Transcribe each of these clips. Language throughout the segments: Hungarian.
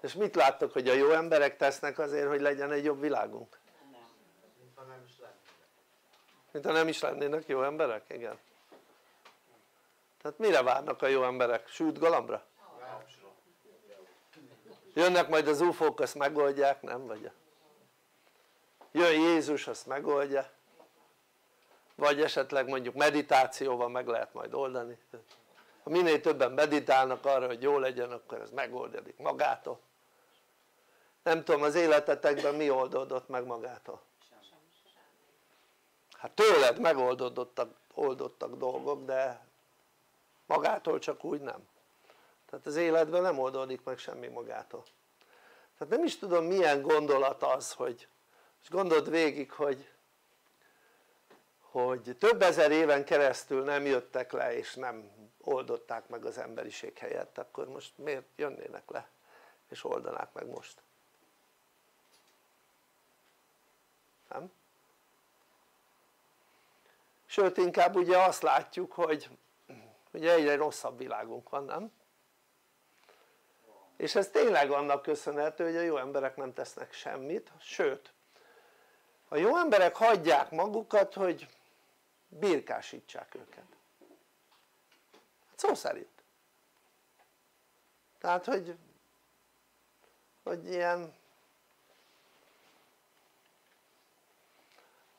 És mit láttok, hogy a jó emberek tesznek azért, hogy legyen egy jobb világunk? Mintha nem is lennének. Mintha nem is lennének jó emberek? Igen. Tehát mire várnak a jó emberek? Sült galambra? Jönnek majd az UFO-k, azt megoldják, nem? Vagy jön Jézus, azt megoldja, vagy esetleg mondjuk meditációval meg lehet majd oldani. Ha minél többen meditálnak arra, hogy jó legyen, akkor ez megoldódik magától. Nem tudom, az életetekben mi oldódott meg magától? Hát tőled megoldottak dolgok, de magától csak úgy nem. Tehát az életben nem oldódik meg semmi magától. Tehát nem is tudom milyen gondolat az, hogy és gondold végig, hogy több ezer éven keresztül nem jöttek le és nem oldották meg az emberiség helyett, akkor most miért jönnének le és oldanák meg most? Nem? Sőt, inkább ugye azt látjuk, hogy ugye egyre rosszabb világunk van, nem? És ez tényleg annak köszönhető, hogy a jó emberek nem tesznek semmit, sőt a jó emberek hagyják magukat, hogy birkásítsák őket, szó szerint. Tehát hogy ilyen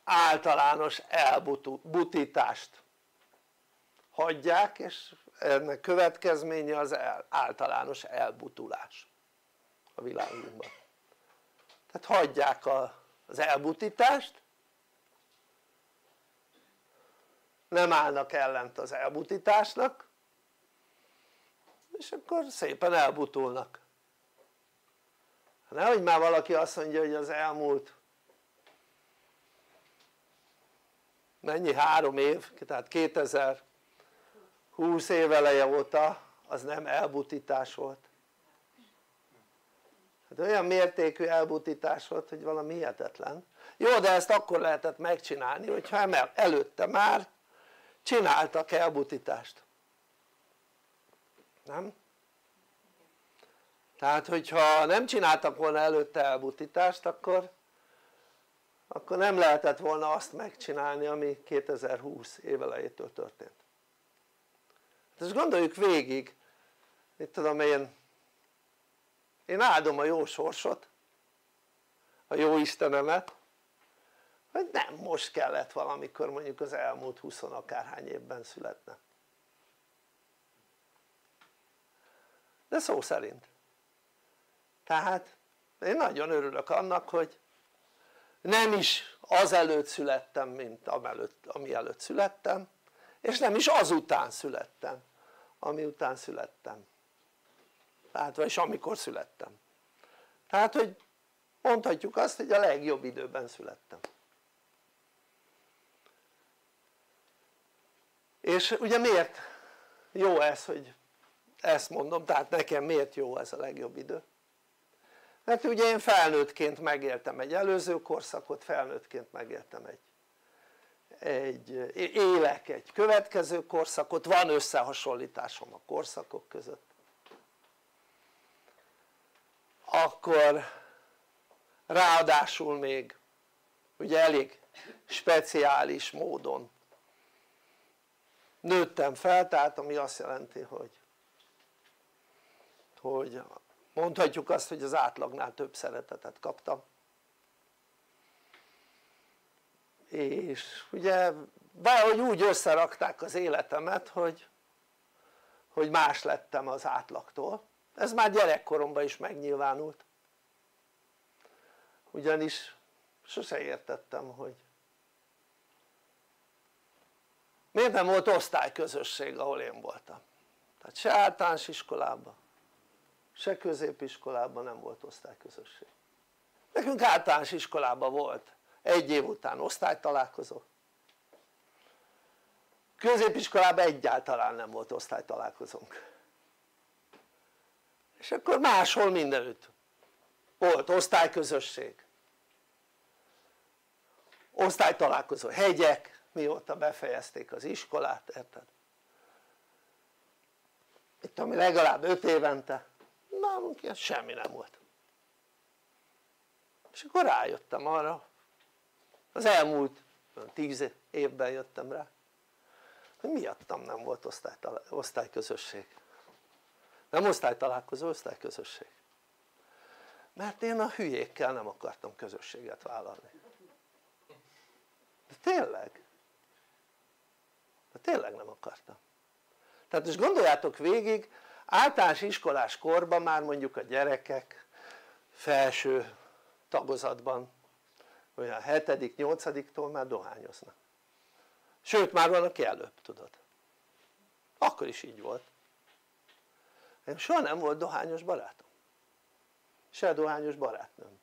általános elbutítást hagyják, és ennek következménye az általános elbutulás a világunkban. Tehát hagyják az elbutítást, nem állnak ellent az elbutításnak, és akkor szépen elbutulnak. Nehogy már valaki azt mondja, hogy az elmúlt mennyi? 3 év, tehát 2020 év eleje óta az nem elbutítás volt. Hát olyan mértékű elbutítás volt, hogy valami hihetetlen. Jó, de ezt akkor lehetett megcsinálni, hogyha előtte már csináltak elbutítást, nem? Tehát hogyha nem csináltak volna előtte elbutítást, akkor nem lehetett volna azt megcsinálni, ami 2020 év elejétől történt. Hát ezt gondoljuk végig, mit tudom én áldom a jó sorsot, a jó Istenemet, hogy nem most kellett valamikor mondjuk az elmúlt 20 akárhány évben születne. De szó szerint. Tehát én nagyon örülök annak, hogy nem is azelőtt születtem, mint ami előtt születtem, és nem is azután születtem, ami után születtem. Tehát vagyis amikor születtem. Tehát hogy mondhatjuk azt, hogy a legjobb időben születtem. És ugye miért jó ez, hogy ezt mondom, tehát nekem miért jó ez a legjobb idő? Mert ugye én felnőttként megéltem egy előző korszakot, felnőttként megéltem élek egy következő korszakot, van összehasonlításom a korszakok között. Akkor ráadásul még ugye elég speciális módon nőttem fel, tehát ami azt jelenti, hogy mondhatjuk azt, hogy az átlagnál több szeretetet kaptam, és ugye valahogy úgy összerakták az életemet, hogy más lettem az átlagtól. Ez már gyerekkoromban is megnyilvánult, ugyanis sose értettem, hogy miért nem volt osztályközösség, ahol én voltam. Tehát se általános iskolában, se középiskolában nem volt osztályközösség. Nekünk általános iskolában volt 1 év után osztálytalálkozó, középiskolában egyáltalán nem volt osztálytalálkozónk, és akkor máshol mindenütt volt osztályközösség, osztálytalálkozó hegyek, mióta befejezték az iskolát, érted? Itt ami legalább 5 évente, nálunk ilyen semmi nem volt. És akkor rájöttem arra, az elmúlt 10 évben jöttem rá, hogy miattam nem volt osztályközösség. Nem osztálytalálkozó, osztályközösség. Mert én a hülyékkel nem akartam közösséget vállalni. De tényleg. De tényleg nem akartam. Tehát most gondoljátok végig, általános iskolás korban már mondjuk a gyerekek felső tagozatban, olyan 7.-8-tól már dohányoznak. Sőt, már van aki előbb, tudod. Akkor is így volt. Soha nem volt dohányos barátom. Se dohányos barátnőm.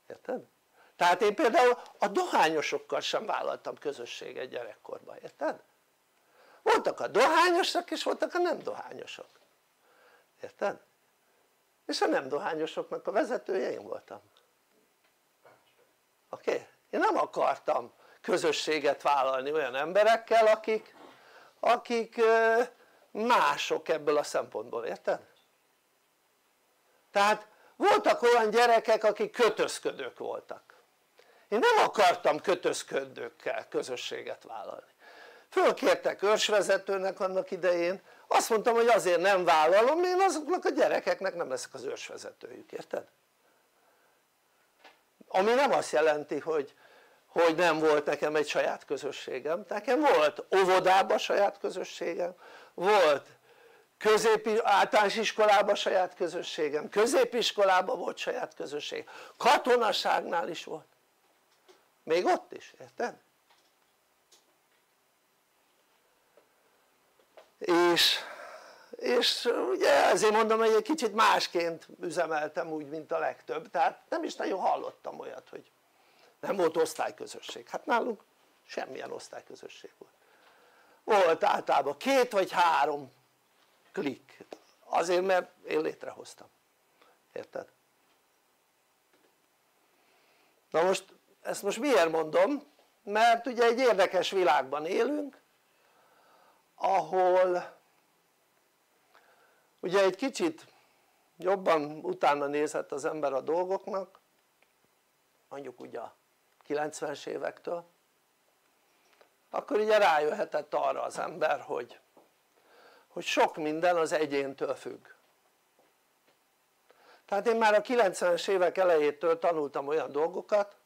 Érted? Tehát én például a dohányosokkal sem vállaltam közösséget gyerekkorban, érted? Voltak a dohányosok és voltak a nem dohányosok. Érted? És a nem dohányosoknak a vezetője én voltam. Oké? Okay? Én nem akartam közösséget vállalni olyan emberekkel, akik mások ebből a szempontból, érted? Tehát voltak olyan gyerekek, akik kötözködők voltak. Én nem akartam kötözködőkkel közösséget vállalni. Fölkértek őrsvezetőnek annak idején, azt mondtam, hogy azért nem vállalom, én azoknak a gyerekeknek nem leszek az őrsvezetőjük, érted? Ami nem azt jelenti, hogy nem volt nekem egy saját közösségem, nekem volt óvodában saját közösségem, volt általános iskolában saját közösségem, középiskolában volt saját közösség, katonaságnál is volt, még ott is, érted? És ugye ezért mondom, hogy egy kicsit másként üzemeltem úgy, mint a legtöbb, tehát nem is nagyon hallottam olyat, hogy nem volt osztályközösség. Hát nálunk semmilyen osztályközösség volt. Volt általában 2 vagy 3 klik, azért mert én létrehoztam, érted? Na most ezt most miért mondom? Mert ugye egy érdekes világban élünk, ahol ugye egy kicsit jobban utána nézhet az ember a dolgoknak, mondjuk ugye a 90-es évektől, akkor ugye rájöhetett arra az ember, hogy sok minden az egyéntől függ. Tehát én már a 90-es évek elejétől tanultam olyan dolgokat,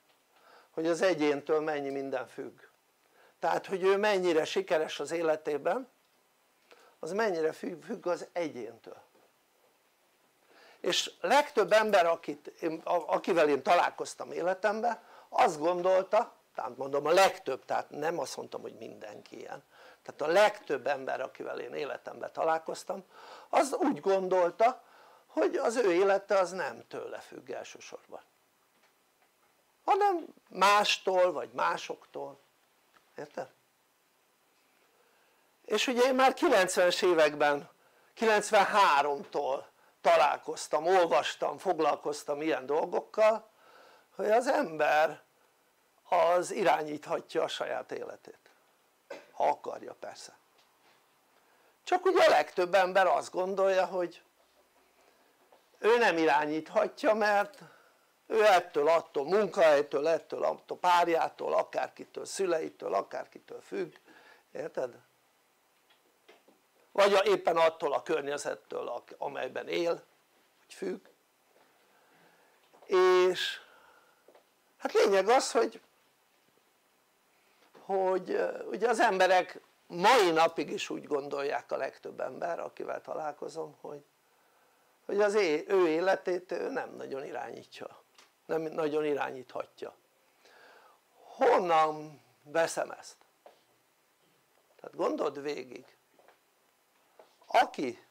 hogy az egyéntől mennyi minden függ. Tehát hogy ő mennyire sikeres az életében, az mennyire függ az egyéntől. És legtöbb ember, akivel én találkoztam életemben, azt gondolta, tehát mondom a legtöbb, tehát nem azt mondtam, hogy mindenki ilyen, tehát a legtöbb ember, akivel én életemben találkoztam, az úgy gondolta, hogy az ő élete az nem tőle függ elsősorban, hanem mástól vagy másoktól, érted? És ugye én már 90-es években, 93-tól találkoztam, olvastam, foglalkoztam ilyen dolgokkal, hogy az ember az irányíthatja a saját életét, ha akarja persze. Csak ugye a legtöbb ember azt gondolja, hogy ő nem irányíthatja, mert ő ettől attól munkahelytől, ettől attól párjától, akárkitől, szüleitől, akárkitől függ, érted? Vagy éppen attól a környezettől, amelyben él, hogy függ. És hát lényeg az, hogy ugye az emberek mai napig is úgy gondolják, a legtöbb ember, akivel találkozom, hogy az ő életét ő nem nagyon irányítja, nem nagyon irányíthatja. Honnan veszem ezt? Tehát gondold végig, aki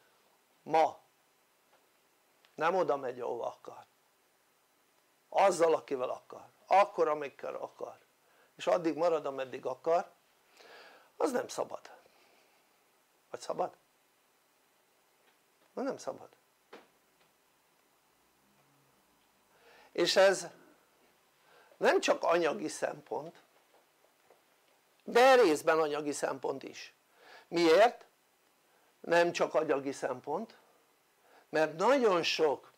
ma nem oda megy, ahova akar, azzal, akivel akar, akkor, amikor akar, és addig marad, ameddig akar, az nem szabad. Vagy szabad? Nem szabad. És ez nem csak anyagi szempont, de részben anyagi szempont is. Miért? Nem csak anyagi szempont, mert nagyon sok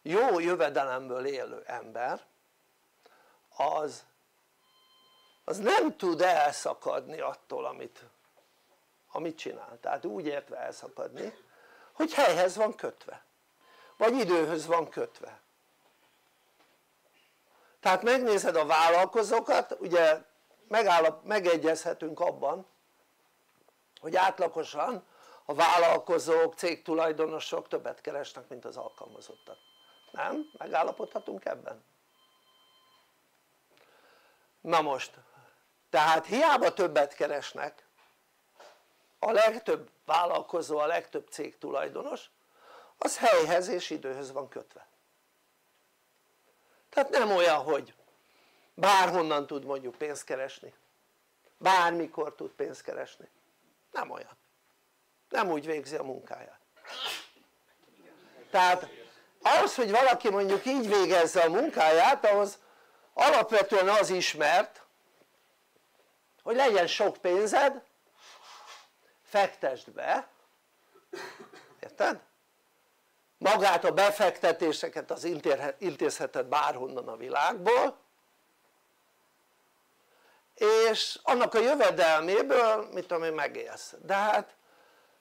jó jövedelemből élő ember az nem tud elszakadni attól amit csinál, tehát úgy értve elszakadni hogy helyhez van kötve vagy időhöz van kötve. Tehát megnézed a vállalkozókat, ugye megegyezhetünk abban hogy átlagosan a vállalkozók, cégtulajdonosok többet keresnek mint az alkalmazottak, nem? Megállapodhatunk ebben? Na most, tehát hiába többet keresnek a legtöbb vállalkozó, a legtöbb cégtulajdonos az helyhez és időhöz van kötve. Tehát nem olyan hogy bárhonnan tud mondjuk pénzt keresni, bármikor tud pénzt keresni, nem olyan, nem úgy végzi a munkáját. Tehát ahhoz hogy valaki mondjuk így végezze a munkáját ahhoz alapvetően az ismert hogy legyen sok pénzed, fektesd be, érted? Magát a befektetéseket az intézheted bárhonnan a világból, és annak a jövedelméből mit tudom én megélsz. De hát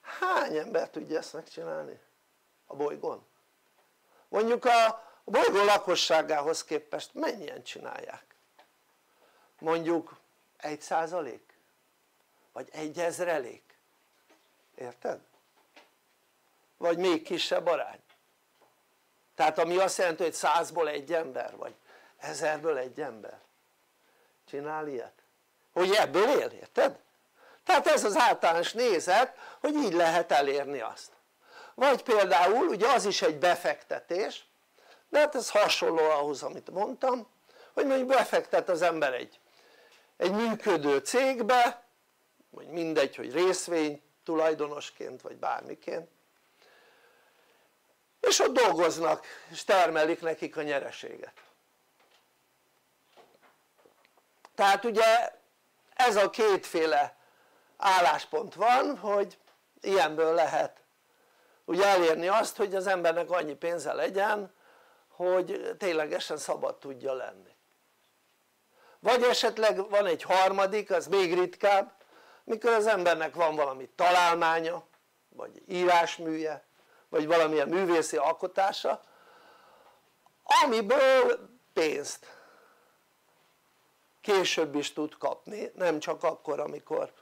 hány ember tudja ezt megcsinálni a bolygón? Mondjuk a bolygó lakosságához képest mennyien csinálják? Mondjuk 1%? Vagy 1/1000? Érted? Vagy még kisebb arány. Tehát ami azt jelenti hogy 100-ból egy ember vagy 1000-ből egy ember csinál ilyet, hogy ebből él, érted? Tehát ez az általános nézet hogy így lehet elérni azt. Vagy például ugye az is egy befektetés, de hát ez hasonló ahhoz amit mondtam, hogy mondjuk befektet az ember egy működő cégbe, vagy mindegy hogy részvény tulajdonosként vagy bármiként, és ott dolgoznak és termelik nekik a nyereséget. Tehát ugye ez a kétféle álláspont van hogy ilyenből lehet ugye elérni azt hogy az embernek annyi pénze legyen hogy ténylegesen szabad tudja lenni. Vagy esetleg van egy harmadik, az még ritkább, mikor az embernek van valami találmánya vagy írásműje vagy valamilyen művészi alkotása amiből pénzt később is tud kapni, nem csak akkor amikor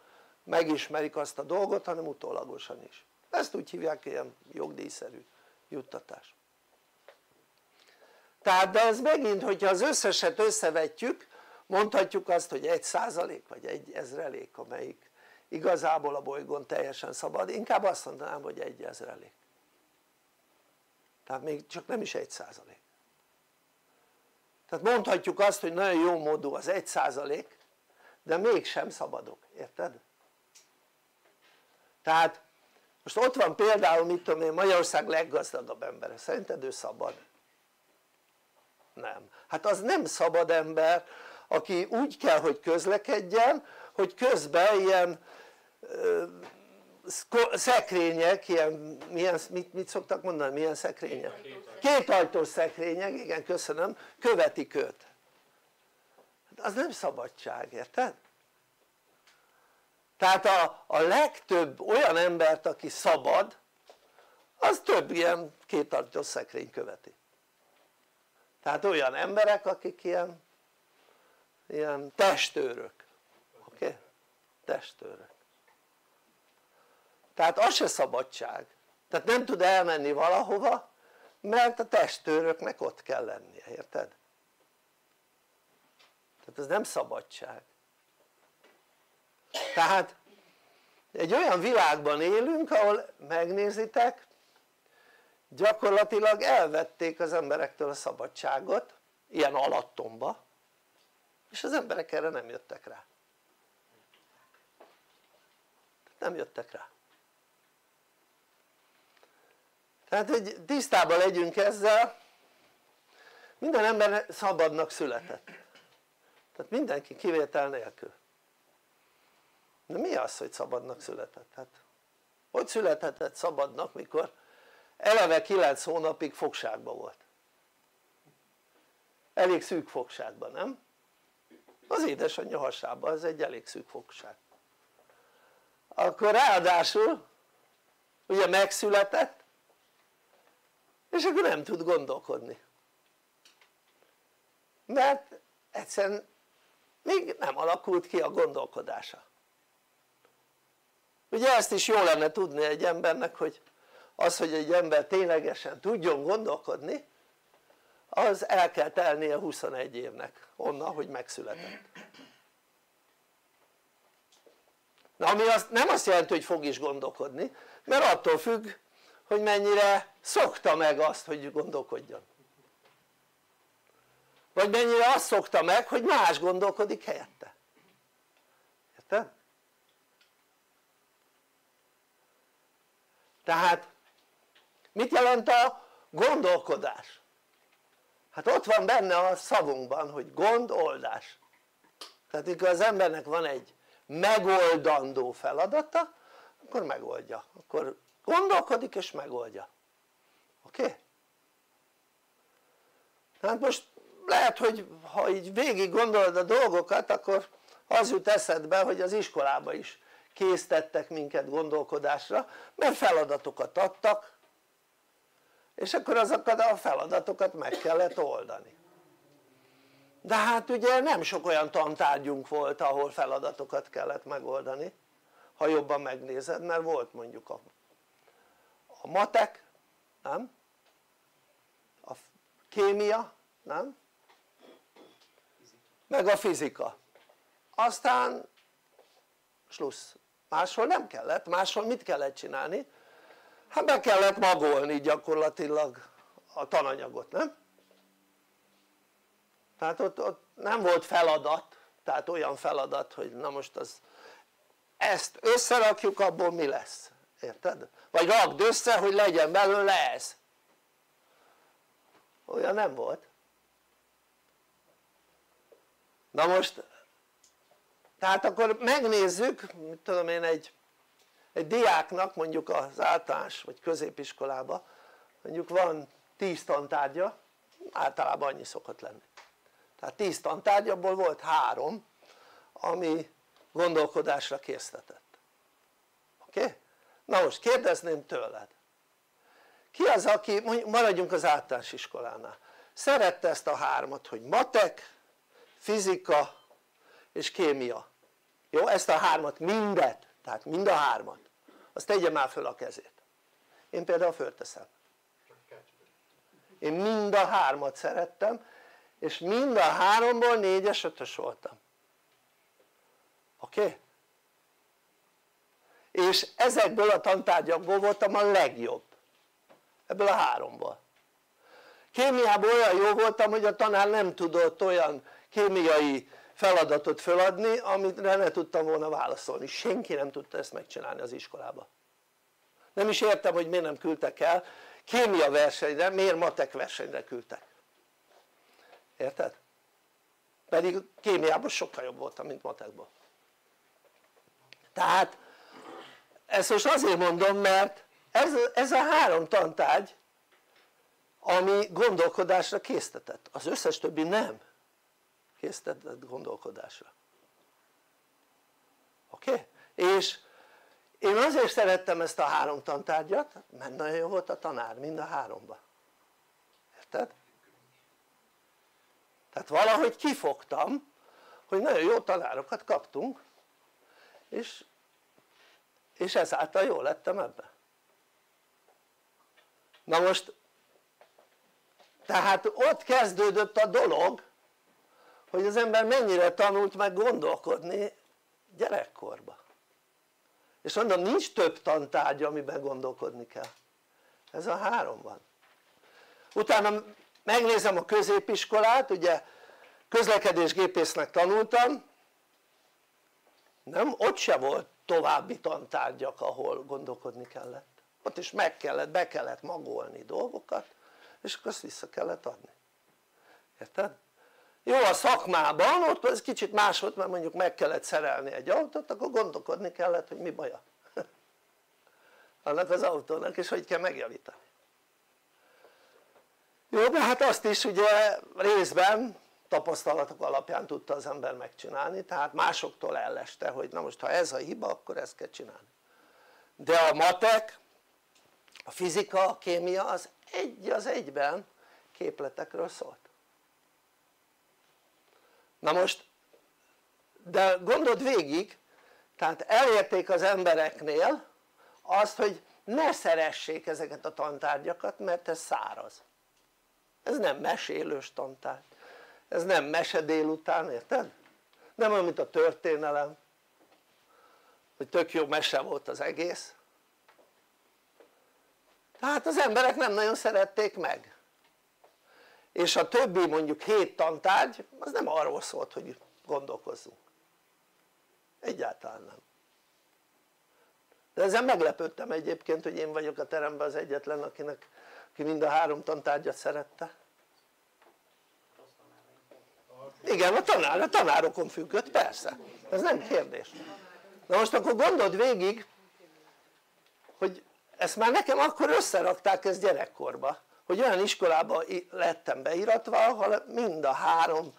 megismerik azt a dolgot hanem utólagosan is. Ezt úgy hívják ilyen jogdíjszerű juttatás. Tehát de ez megint hogyha az összeset összevetjük mondhatjuk azt hogy 1% vagy 1/1000 amelyik igazából a bolygón teljesen szabad, inkább azt mondanám hogy 1/1000, tehát még csak nem is 1%. Tehát mondhatjuk azt hogy nagyon jó módú az 1%, de mégsem szabadok, érted? Tehát most ott van például mit tudom én Magyarország leggazdagabb embere, szerinted ő szabad? Nem, hát az nem szabad ember aki úgy kell hogy közlekedjen hogy közben ilyen szekrények, ilyen, mit szoktak mondani, milyen szekrények? Kétajtós szekrények, igen köszönöm, követik őt. Az nem szabadság, érted? Tehát a legtöbb olyan embert aki szabad az több ilyen kétajtós szekrény követi. Tehát olyan emberek akik ilyen testőrök, oké? Testőrök. Tehát az se szabadság, tehát nem tud elmenni valahova mert a testőröknek ott kell lennie, érted? Tehát ez nem szabadság. Tehát egy olyan világban élünk ahol megnézitek gyakorlatilag elvették az emberektől a szabadságot ilyen alattomba és az emberek erre nem jöttek rá, nem jöttek rá. Tehát hogy tisztában legyünk ezzel, minden ember szabadnak született, tehát mindenki kivétel nélkül. De mi az hogy szabadnak született? Hát hogy születhetett szabadnak mikor eleve 9 hónapig fogságban volt, elég szűk fogságban, nem? Az édesanyja hasában, ez egy elég szűk fogság. Akkor ráadásul ugye megszületett, és akkor nem tud gondolkodni, mert egyszerűen még nem alakult ki a gondolkodása. Ugye ezt is jó lenne tudni egy embernek, hogy az, hogy egy ember ténylegesen tudjon gondolkodni, az el kell telnie 21 évnek onnan, hogy megszületett. Na, ami nem azt jelenti, hogy fog is gondolkodni, mert attól függ, hogy mennyire szokta meg azt, hogy gondolkodjon, vagy mennyire azt szokta meg, hogy más gondolkodik helyette. Érted? Tehát mit jelent a gondolkodás? Hát ott van benne a szavunkban, hogy gondoldás. Tehát amikor az embernek van egy megoldandó feladata, akkor megoldja, akkor gondolkodik és megoldja. Oké? Tehát most lehet, hogy ha így végig gondolod a dolgokat, akkor az jut eszedbe, hogy az iskolába is késztettek minket gondolkodásra, mert feladatokat adtak, és akkor azokat a feladatokat meg kellett oldani. De hát ugye nem sok olyan tantárgyunk volt, ahol feladatokat kellett megoldani, ha jobban megnézed, mert volt mondjuk a matek, nem? A kémia, nem? Meg a fizika. Aztán slussz. Máshol nem kellett, máshol mit kellett csinálni? Hát be kellett magolni gyakorlatilag a tananyagot, nem? Tehát ott nem volt feladat, tehát olyan feladat, hogy na most ezt összerakjuk, abból mi lesz, érted? Vagy rakd össze, hogy legyen belőle ez. Olyan nem volt. Na most, tehát akkor megnézzük, mit tudom én, egy diáknak mondjuk az általános vagy középiskolában mondjuk van 10 tantárgya, általában annyi szokott lenni. Tehát 10 tantárgyabból volt 3, ami gondolkodásra késztetett. Oké? Na most kérdezném tőled, ki az, aki, maradjunk az általános iskolánál, szerette ezt a 3-at, hogy matek, fizika és kémia? Jó, ezt a 3-at mindet, tehát mind a 3-at, azt tegye már föl a kezét. Én például fölteszem. Én mind a 3-at szerettem, és mind a 3-ból 4-es, 5-ös voltam. Oké? És ezekből a tantárgyakból voltam a legjobb. Ebből a 3-ból. Kémiában olyan jó voltam, hogy a tanár nem tudott olyan kémiai feladatot feladni, amire ne tudtam volna válaszolni. Senki nem tudta ezt megcsinálni az iskolában. Nem is értem, hogy miért nem küldtek el kémia versenyre, miért matek versenyre küldtek. Érted? Pedig kémiában sokkal jobb voltam, mint matekban. Tehát ezt most azért mondom, mert ez a 3 tantárgy, ami gondolkodásra késztetett, az összes többi nem késztetett gondolkodásra. Oké? És én azért szerettem ezt a 3 tantárgyat, mert nagyon jó volt a tanár mind a 3-ba. Érted? Tehát valahogy kifogtam, hogy nagyon jó tanárokat kaptunk, és ezáltal jól lettem ebben. Na most, tehát ott kezdődött a dolog, hogy az ember mennyire tanult meg gondolkodni gyerekkorban. És mondom, nincs több tantárgy, amiben gondolkodni kell. Ez a 3 van. Utána megnézem a középiskolát, ugye közlekedésgépésznek tanultam, nem? Ott se volt további tantárgyak, ahol gondolkodni kellett. Ott is be kellett magolni dolgokat, és akkor azt vissza kellett adni. Érted? Jó, a szakmában ott ez kicsit más volt, mert mondjuk meg kellett szerelni egy autót, akkor gondolkodni kellett, hogy mi baja annak az autónak, és hogy kell megjavítani. Jó, de hát azt is ugye részben tapasztalatok alapján tudta az ember megcsinálni, tehát másoktól elleste, hogy na most ha ez a hiba, akkor ezt kell csinálni. De a matek, a fizika, a kémia az egy az egyben képletekről szólt. Na most, de gondold végig, tehát elérték az embereknél azt, hogy ne szeressék ezeket a tantárgyakat, mert ez száraz. Ez nem mesélős tantárgy, ez nem mese délután, érted? Nem olyan, mint a történelem, hogy tök jó mese volt az egész. Tehát az emberek nem nagyon szerették meg. És a többi mondjuk 7 tantárgy, az nem arról szólt, hogy gondolkozzunk. Egyáltalán nem. De ezzel meglepődtem egyébként, hogy én vagyok a teremben az egyetlen, aki mind a 3 tantárgyat szerette. Igen, a tanárokon függött, persze, ez nem kérdés. Na most akkor gondold végig, hogy ezt már nekem akkor összerakták ezt gyerekkorba, hogy olyan iskolába lettem beiratva, ahol mind a 3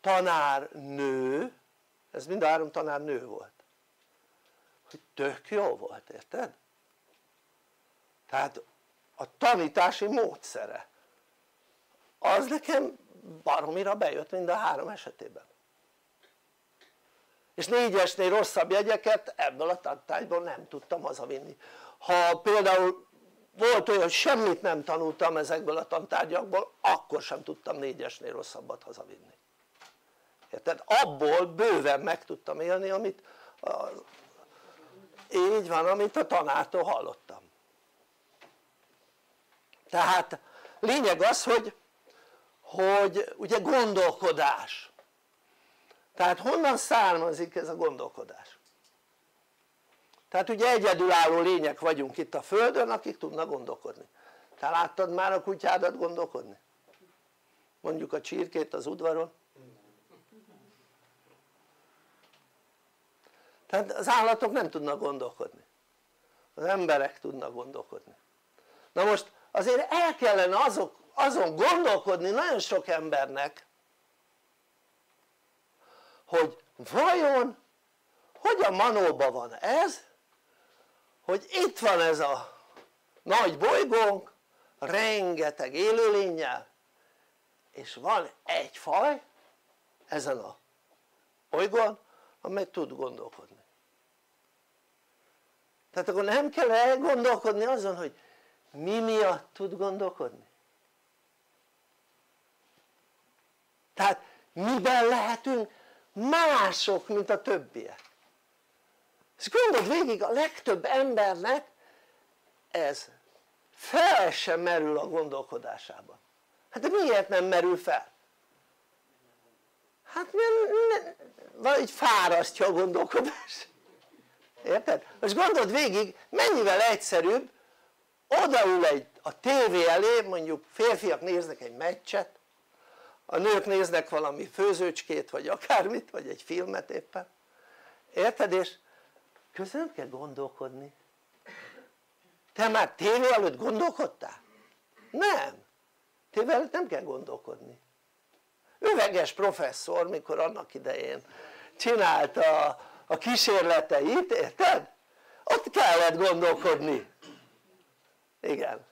tanárnő, ez mind a 3 tanárnő volt, hogy tök jó volt, érted? Tehát a tanítási módszere az nekem baromira bejött mind a 3 esetében, és 4-esnél rosszabb jegyeket ebből a tantárgyból nem tudtam hazavinni. Ha például volt olyan, hogy semmit nem tanultam ezekből a tantárgyakból, akkor sem tudtam 4-esnél rosszabbat hazavinni, érted? Abból bőven meg tudtam élni, amit így van, amit a tanártól hallottam. Tehát lényeg az, hogy ugye gondolkodás, tehát honnan származik ez a gondolkodás? Tehát ugye egyedülálló lények vagyunk itt a földön, akik tudnak gondolkodni. Te láttad már a kutyádat gondolkodni? Mondjuk a csirkét az udvaron? Tehát az állatok nem tudnak gondolkodni, az emberek tudnak gondolkodni. Na most azért el kellene azon gondolkodni nagyon sok embernek, hogy vajon hogy a manóban van ez, hogy itt van ez a nagy bolygónk rengeteg élőlénnyel, és van egy faj ezen a bolygón, amely tud gondolkodni. Tehát akkor nem kell elgondolkodni azon, hogy mi miatt tud gondolkodni. Tehát miben lehetünk mások, mint a többiek. És gondold végig, a legtöbb embernek ez fel sem merül a gondolkodásában. Hát de miért nem merül fel? Hát mert valahogy fárasztja a gondolkodás. Érted? Most gondold végig, mennyivel egyszerűbb odaül a tévé elé, mondjuk férfiak néznek egy meccset, a nők néznek valami főzőcskét, vagy akármit, vagy egy filmet éppen, érted? És közben kell gondolkodni. Te már tévé előtt gondolkodtál? Nem, tévé előtt nem kell gondolkodni. Üveges professzor, mikor annak idején csinálta a kísérleteit, érted? Ott kellett gondolkodni. Igen.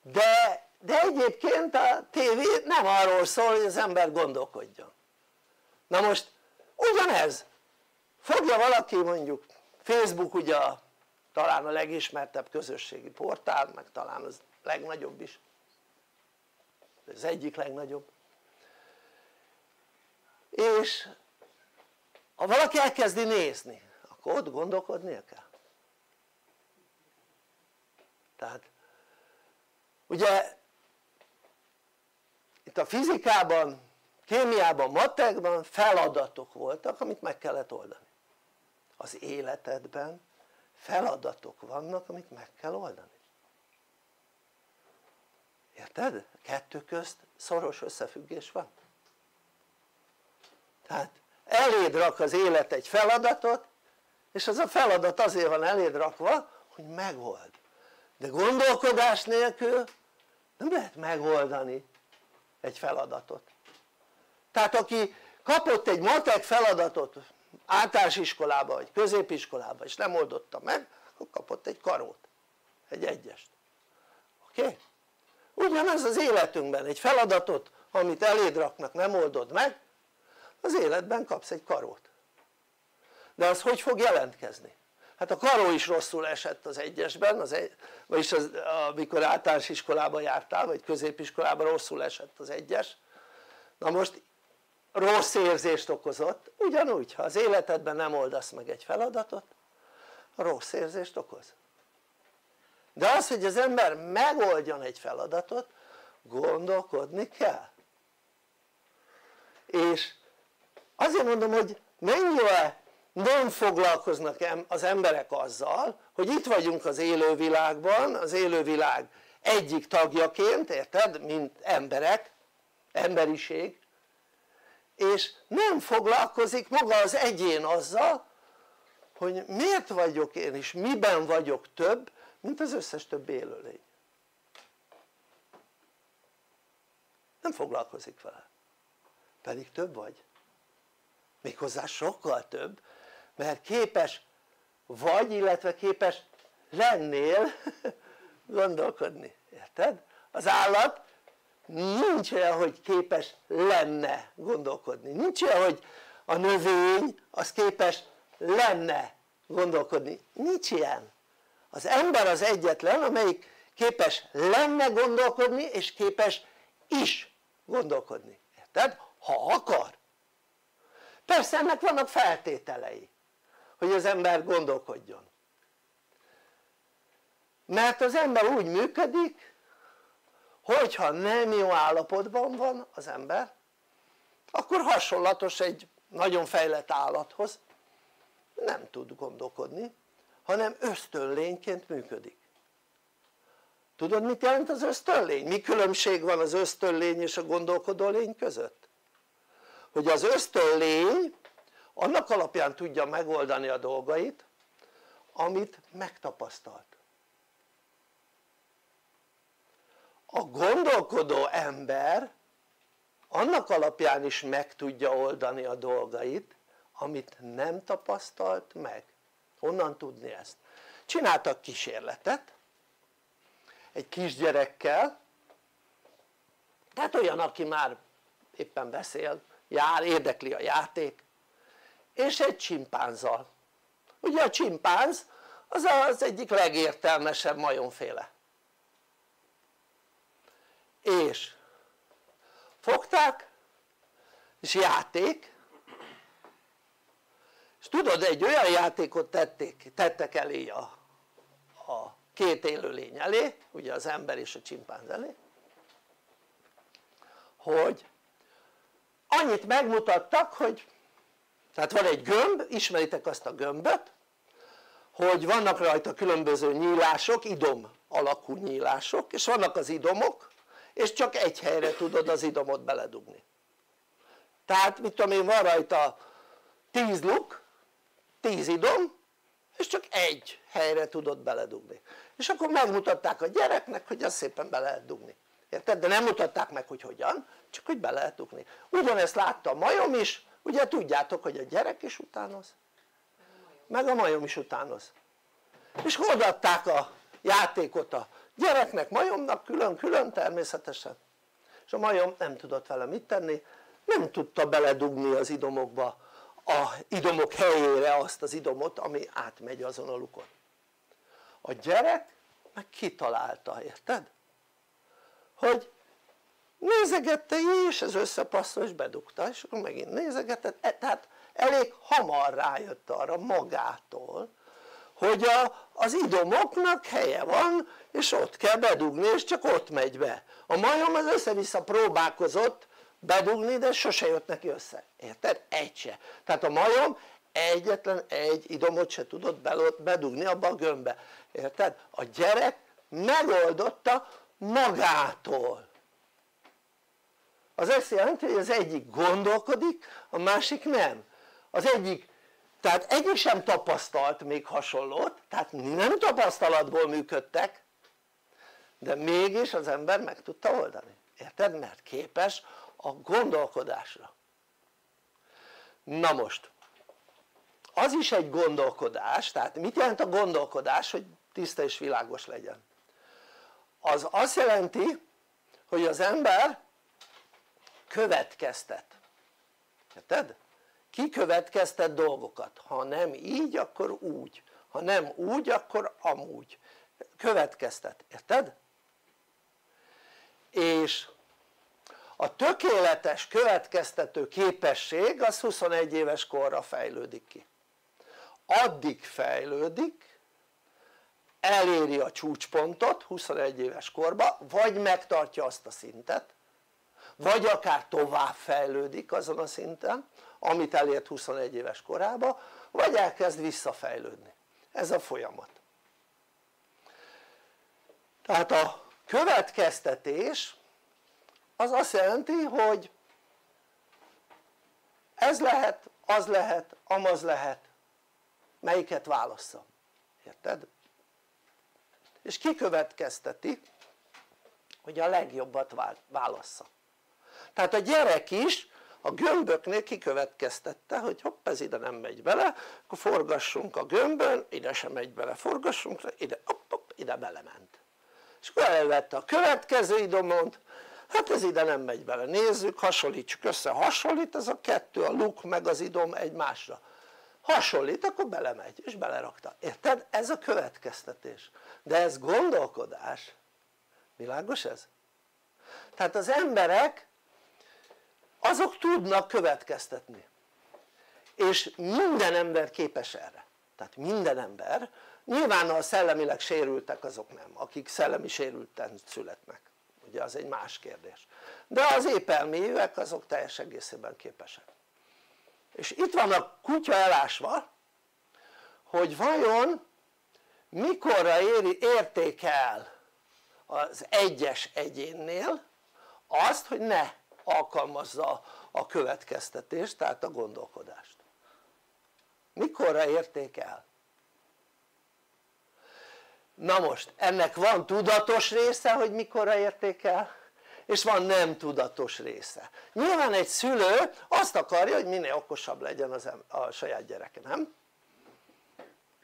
De egyébként a tévé nem arról szól, hogy az ember gondolkodjon. Na most ugyanez, fogja valaki mondjuk, Facebook ugye talán a legismertebb közösségi portál, meg talán az legnagyobb is, az egyik legnagyobb, és ha valaki elkezdi nézni, akkor ott gondolkodnia kell. Tehát ugye itt a fizikában, kémiában, matekban feladatok voltak, amit meg kellett oldani. Az életedben feladatok vannak, amit meg kell oldani. Érted? A kettő közt szoros összefüggés van. Tehát eléd rak az élet egy feladatot, és az a feladat azért van eléd rakva, hogy megold. De gondolkodás nélkül nem lehet megoldani egy feladatot. Tehát aki kapott egy matek feladatot általános iskolába vagy középiskolába és nem oldotta meg, akkor kapott egy karót, egy egyest. Oké? Ugyanez az életünkben, egy feladatot amit eléd raknak nem oldod meg, az életben kapsz egy karót. De az hogy fog jelentkezni? Hát a karó is rosszul esett az egyesben, vagyis amikor általános iskolába jártál vagy középiskolában rosszul esett az egyes, na most rossz érzést okozott, ugyanúgy ha az életedben nem oldasz meg egy feladatot, rossz érzést okoz. De az hogy az ember megoldjon egy feladatot, gondolkodni kell. És azért mondom, hogy mennyire nem foglalkoznak az emberek azzal, hogy itt vagyunk az élővilágban, az élővilág egyik tagjaként, érted? Mint emberek, emberiség, és nem foglalkozik maga az egyén azzal, hogy miért vagyok én és miben vagyok több, mint az összes többi élőlény. Nem foglalkozik vele, pedig több vagy, méghozzá sokkal több, mert képes vagy, illetve képes lennél gondolkodni, érted? Az állat nincs olyan, hogy képes lenne gondolkodni, nincs olyan, hogy a növény az képes lenne gondolkodni, nincs ilyen. Az ember az egyetlen, amelyik képes lenne gondolkodni és képes is gondolkodni, érted? Ha akar. Persze ennek vannak feltételei, hogy az ember gondolkodjon, mert az ember úgy működik, hogyha nem jó állapotban van az ember, akkor hasonlatos egy nagyon fejlett állathoz, nem tud gondolkodni, hanem ösztönlényként működik. Tudod mit jelent az ösztönlény? Mi különbség van az ösztönlény és a gondolkodó lény között? Hogy az ösztönlény annak alapján tudja megoldani a dolgait, amit megtapasztalt. A gondolkodó ember annak alapján is meg tudja oldani a dolgait, amit nem tapasztalt meg. Honnan tudni ezt? Csináltak kísérletet egy kisgyerekkel, tehát olyan, aki már éppen beszél, jár, érdekli a játék, és egy csimpánzzal. Ugye a csimpánz az egyik legértelmesebb majomféle. És fogták, és játék, és tudod, egy olyan játékot tettek elé a két élőlény elé, ugye az ember és a csimpánz elé, hogy annyit megmutattak, hogy tehát van egy gömb, ismeritek azt a gömböt, hogy vannak rajta különböző nyílások, idom alakú nyílások, és vannak az idomok, és csak egy helyre tudod az idomot beledugni. Tehát mit tudom én, van rajta 10 luk, 10 idom, és csak egy helyre tudod beledugni. És akkor megmutatták a gyereknek, hogy azt szépen be lehet dugni. Érted? De nem mutatták meg, hogy hogyan, csak hogy be lehet dugni. Ugyanezt látta a majom is, ugye tudjátok, hogy a gyerek is utánoz, meg a majom is utánoz. És odaadták a játékot a gyereknek, majomnak külön-külön természetesen. És a majom nem tudott vele mit tenni, nem tudta beledugni az idomokba, a idomok helyére azt az idomot, ami átmegy azon a lukon. A gyerek meg kitalálta, érted? Hogy nézegette és ez összepasszol és bedugta, és akkor megint nézegetett, tehát elég hamar rájött arra magától, hogy az idomoknak helye van, és ott kell bedugni, és csak ott megy be. A majom az össze-vissza próbálkozott bedugni, de sose jött neki össze, érted? Egy se. Tehát a majom egyetlen egy idomot se tudott bedugni abba a gömbbe, érted? A gyerek megoldotta magától. Az azt jelenti, hogy az egyik gondolkodik, a másik nem. Az egyik, tehát egyik sem tapasztalt még hasonlót, tehát nem tapasztalatból működtek, de mégis az ember meg tudta oldani, érted? Mert képes a gondolkodásra. Na most az is egy gondolkodás, tehát mit jelent a gondolkodás, hogy tiszta és világos legyen? Az azt jelenti, hogy az ember következtet, érted? Kikövetkeztet dolgokat, ha nem így akkor úgy, ha nem úgy akkor amúgy, következtet, érted? És a tökéletes következtető képesség az 21 éves korra fejlődik ki, addig fejlődik, eléri a csúcspontot 21 éves korba, vagy megtartja azt a szintet, vagy akár tovább fejlődik azon a szinten amit elért 21 éves korában, vagy elkezd visszafejlődni, ez a folyamat. Tehát a következtetés az azt jelenti, hogy ez lehet, az lehet, amaz lehet, melyiket válasszam, érted? És kikövetkezteti, hogy a legjobbat válassza. Tehát a gyerek is a gömböknél kikövetkeztette, hogy hopp, ez ide nem megy bele, akkor forgassunk a gömbön, ide sem megy bele, forgassunk, ide, hopp, hopp, ide belement. És akkor elvette a következő idomont, hát ez ide nem megy bele, nézzük, hasonlítsuk össze, hasonlít ez a kettő, a luk meg az idom egymásra, hasonlít, akkor belemegy, és belerakta, érted? Ez a következtetés, de ez gondolkodás, világos ez? Tehát az emberek azok tudnak következtetni, és minden ember képes erre, tehát minden ember, nyilván a szellemileg sérültek azok nem, akik szellemi sérülten születnek, ugye az egy más kérdés, de az épp elmélyűek azok teljes egészében képesek. És itt van a kutya elásva, hogy vajon mikorra értékel az egyes egyénnél azt, hogy ne alkalmazza a következtetést, tehát a gondolkodást. Mikorra értékel? Na most ennek van tudatos része, hogy mikorra értékel, és van nem tudatos része. Nyilván egy szülő azt akarja, hogy minél okosabb legyen a saját gyereke, nem?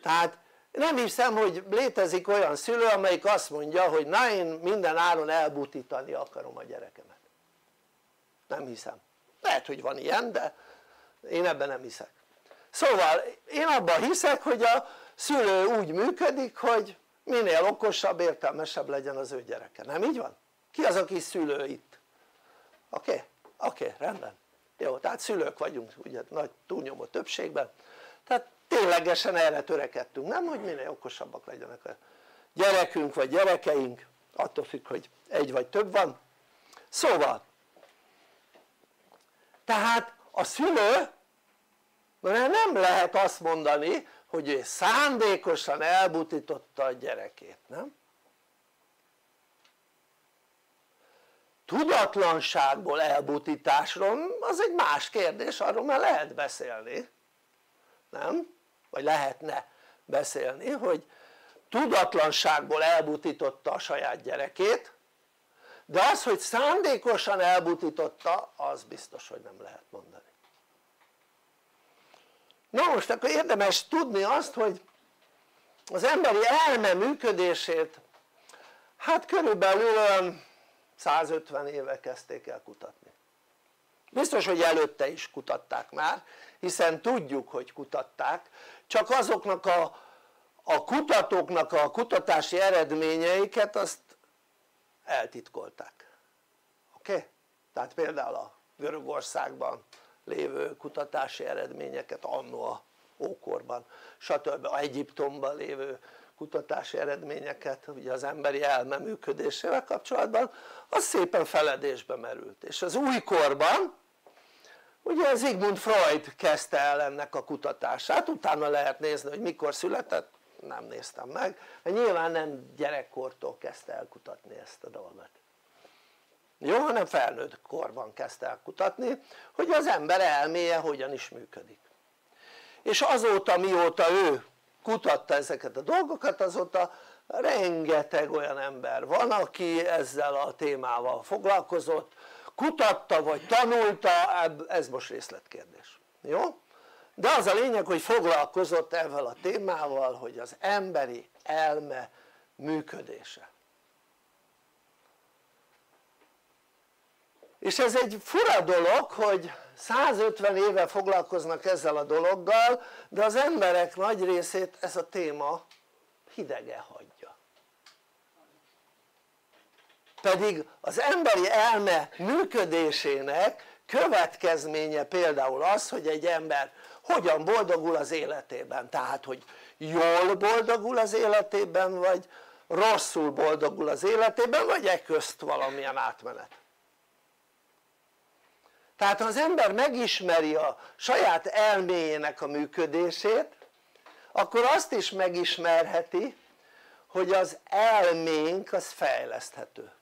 Tehát nem hiszem, hogy létezik olyan szülő, amelyik azt mondja, hogy na, én minden áron elbutítani akarom a gyerekemet. Nem hiszem. Lehet, hogy van ilyen, de én ebben nem hiszek. Szóval én abban hiszek, hogy a szülő úgy működik, hogy minél okosabb, értelmesebb legyen az ő gyereke. Nem így van? Ki az, aki szülő itt? Oké? Oké, rendben. Jó, tehát szülők vagyunk ugye nagy túlnyomó többségben, tehát ténylegesen erre törekedtünk, nem? Hogy minél okosabbak legyenek a gyerekünk vagy gyerekeink, attól függ, hogy egy vagy több van. Szóval tehát a szülő nem lehet azt mondani, hogy ő szándékosan elbutította a gyerekét, nem? Tudatlanságból elbutításról az egy más kérdés, arról már lehet beszélni, nem? Vagy lehetne beszélni, hogy tudatlanságból elbutította a saját gyerekét, de az, hogy szándékosan elbutította, az biztos, hogy nem lehet mondani. Na most akkor érdemes tudni azt, hogy az emberi elme működését hát körülbelül 150 éve kezdték el kutatni. Biztos, hogy előtte is kutatták már, hiszen tudjuk, hogy kutatták, csak azoknak a kutatóknak a kutatási eredményeiket azt eltitkolták. Oké? Tehát például a Görögországban lévő kutatási eredményeket anno a ókorban, stb. Egyiptomban lévő kutatási eredményeket ugye az emberi elme működésével kapcsolatban, az szépen feledésbe merült, és az újkorban ugye Sigmund Freud kezdte el ennek a kutatását, utána lehet nézni, hogy mikor született, nem néztem meg, nyilván nem gyerekkortól kezdte el kutatni ezt a dolgot, jó, hanem felnőtt korban kezdte el kutatni, hogy az ember elméje hogyan is működik, és azóta mióta ő kutatta ezeket a dolgokat, azóta rengeteg olyan ember van aki ezzel a témával foglalkozott, kutatta vagy tanulta, ez most részletkérdés, jó? De az a lényeg hogy foglalkozott ezzel a témával, hogy az emberi elme működése. És ez egy fura dolog, hogy 150 éve foglalkoznak ezzel a dologgal, de az emberek nagy részét ez a téma hidegen hagyja. Pedig az emberi elme működésének következménye például az, hogy egy ember hogyan boldogul az életében, tehát hogy jól boldogul az életében, vagy rosszul boldogul az életében, vagy ekközt valamilyen átmenet. Tehát ha az ember megismeri a saját elméjének a működését, akkor azt is megismerheti, hogy az elménk az fejleszthető.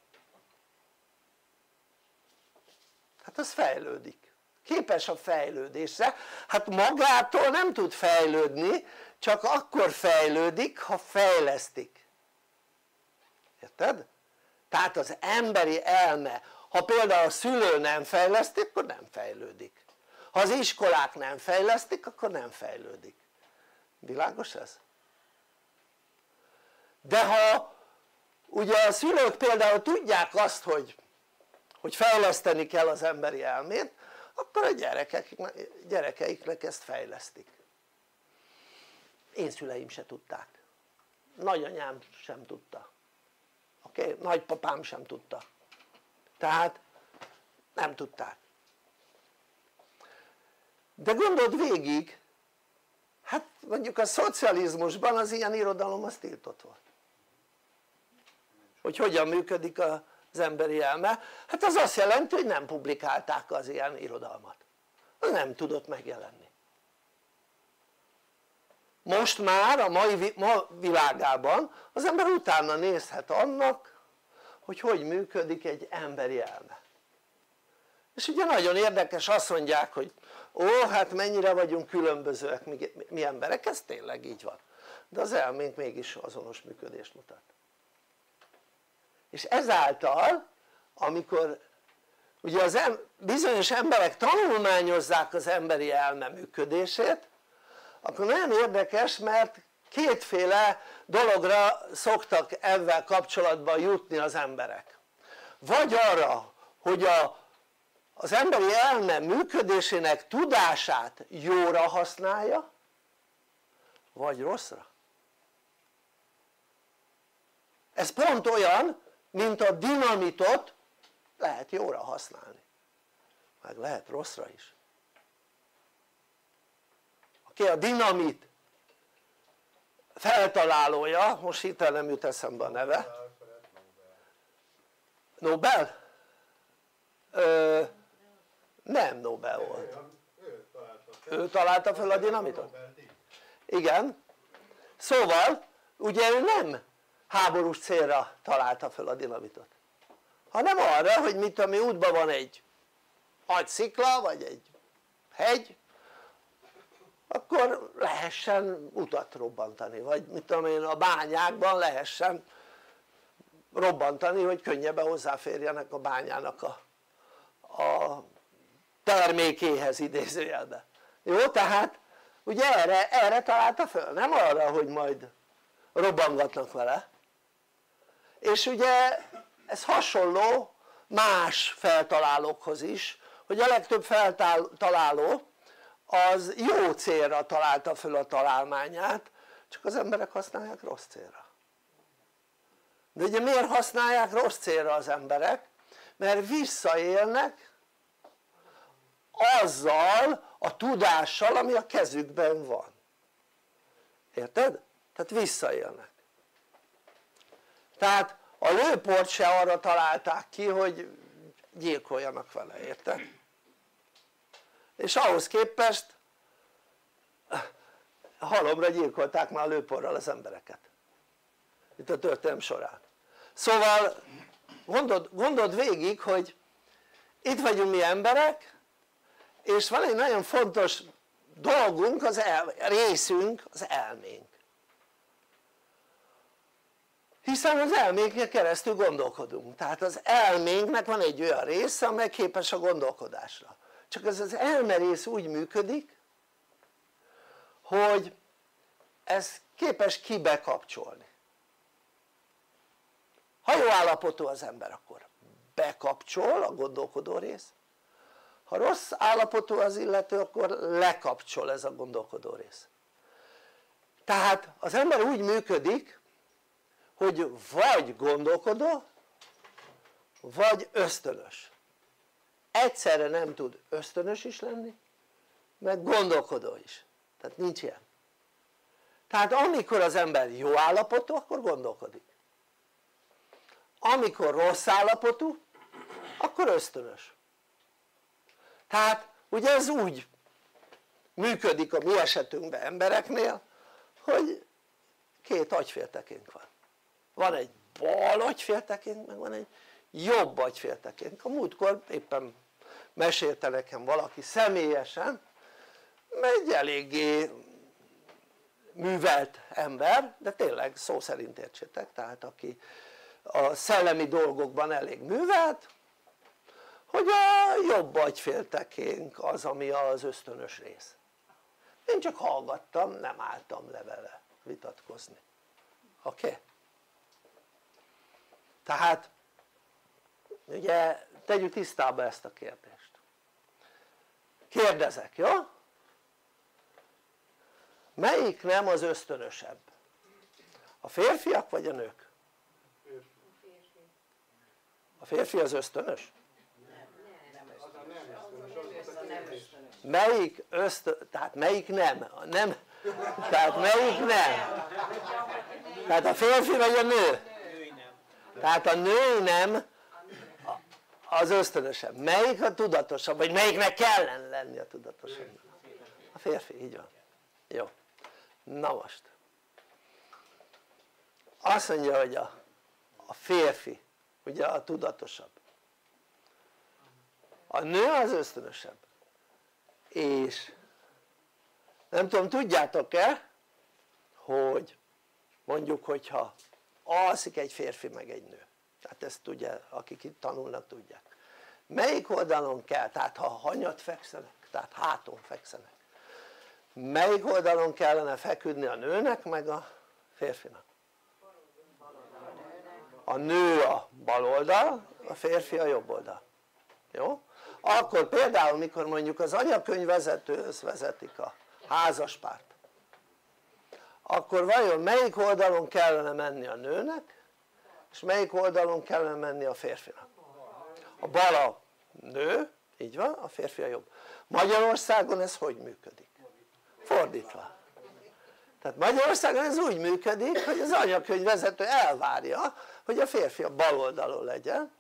Hát az fejlődik, képes a fejlődésre, hát magától nem tud fejlődni, csak akkor fejlődik, ha fejlesztik, érted? Tehát az emberi elme, ha például a szülő nem fejleszti, akkor nem fejlődik, ha az iskolák nem fejlesztik, akkor nem fejlődik, világos ez? De ha ugye a szülők például tudják azt, hogy fejleszteni kell az emberi elmét, akkor a gyerekeiknek ezt fejlesztik. Én szüleim se tudták, nagyanyám sem tudta, oké? Nagypapám sem tudta, tehát nem tudták. De gondold végig, hát mondjuk a szocializmusban az ilyen irodalom az tiltott volt, hogy hogyan működik az emberi elme, hát az azt jelenti hogy nem publikálták az ilyen irodalmat, az nem tudott megjelenni. Most már a ma világában az ember utána nézhet annak hogy működik egy emberi elme, és ugye nagyon érdekes, azt mondják hogy hát mennyire vagyunk különbözőek mi emberek, ez tényleg így van, de az elménk mégis azonos működést mutat. És ezáltal amikor ugye bizonyos emberek tanulmányozzák az emberi elme működését, akkor nagyon érdekes, mert kétféle dologra szoktak ezzel kapcsolatban jutni az emberek, vagy arra hogy az emberi elme működésének tudását jóra használja, vagy rosszra. Ez pont olyan mint a dinamitot lehet jóra használni, meg lehet rosszra is. Oké, a dinamit feltalálója, most hirtelen nem jut eszembe a neve, Nobel? Nem Nobel volt, ő találta fel a dinamitot? Igen, szóval ugye ő nem háborús célra találta fel a dinamitot, hanem arra hogy mit tudom én, útban van egy nagy szikla vagy egy hegy, akkor lehessen utat robbantani, vagy mit tudom én, a bányákban lehessen robbantani, hogy könnyebben hozzáférjenek a bányának a termékéhez idézőjelben. Jó, tehát ugye erre találta föl, nem arra hogy majd robbangatnak vele. És ugye ez hasonló más feltalálókhoz is, hogy a legtöbb feltaláló az jó célra találta föl a találmányát, csak az emberek használják rossz célra. De ugye miért használják rossz célra az emberek? Mert visszaélnek azzal a tudással ami a kezükben van, érted? Tehát visszaélnek. Tehát a lőport se arra találták ki hogy gyilkoljanak vele, érted? És ahhoz képest halomra gyilkolták már a lőporral az embereket itt a történelem során. Szóval gondold végig hogy itt vagyunk mi emberek, és van egy nagyon fontos dolgunk, részünk az elménk. hiszen az elménknek keresztül gondolkodunk, tehát az elménknek van egy olyan része amely képes a gondolkodásra, csak ez az elme rész úgy működik hogy ez képes kibekapcsolni. Ha jó állapotú az ember, akkor bekapcsol a gondolkodó rész, ha rossz állapotú az illető, akkor lekapcsol ez a gondolkodó rész. Tehát az ember úgy működik hogy vagy gondolkodó vagy ösztönös, egyszerre nem tud ösztönös is lenni meg gondolkodó is, tehát nincs ilyen. Tehát amikor az ember jó állapotú akkor gondolkodik, amikor rossz állapotú akkor ösztönös. Tehát ugye ez úgy működik a mi esetünkben embereknél hogy két agyféltekénk van, van egy bal agyféltekénk meg van egy jobb agyféltekénk. A múltkor éppen mesélte nekem valaki személyesen, egy eléggé művelt ember, de tényleg szó szerint értsétek, tehát aki a szellemi dolgokban elég művelt, hogy a jobb agyféltekénk az ami az ösztönös rész. Én csak hallgattam, nem álltam le vele vitatkozni, oké? Tehát ugye tegyük tisztába ezt a kérdést, kérdezek, jó? Melyik nem az ösztönösebb? A férfiak vagy a nők? A férfi az ösztönös? Melyik tehát melyik nem? Tehát melyik nem? Tehát a férfi vagy a nő? Tehát a női nem az ösztönösebb. Melyik a tudatosabb? Vagy melyiknek kellene lenni a tudatosabb? A férfi, így van. Jó. Na most azt mondja hogy a férfi ugye a tudatosabb, a nő az ösztönösebb, és nem tudom tudjátok-e hogy mondjuk hogyha alszik egy férfi meg egy nő, tehát ezt ugye akik itt tanulnak tudják, melyik oldalon kell, tehát ha hanyat fekszenek, tehát háton fekszenek, melyik oldalon kellene feküdni a nőnek meg a férfinak? A nő a bal oldal, a férfi a jobb oldal, jó? Akkor például mikor mondjuk az anyakönyvvezetőhöz vezetik a házaspárt, akkor vajon melyik oldalon kellene menni a nőnek és melyik oldalon kellene menni a férfinak? A bal a nő, így van, a férfi a jobb. Magyarországon ez hogy működik? Fordítva. Tehát Magyarországon ez úgy működik hogy az anyakönyvvezető elvárja hogy a férfi a bal oldalon legyen,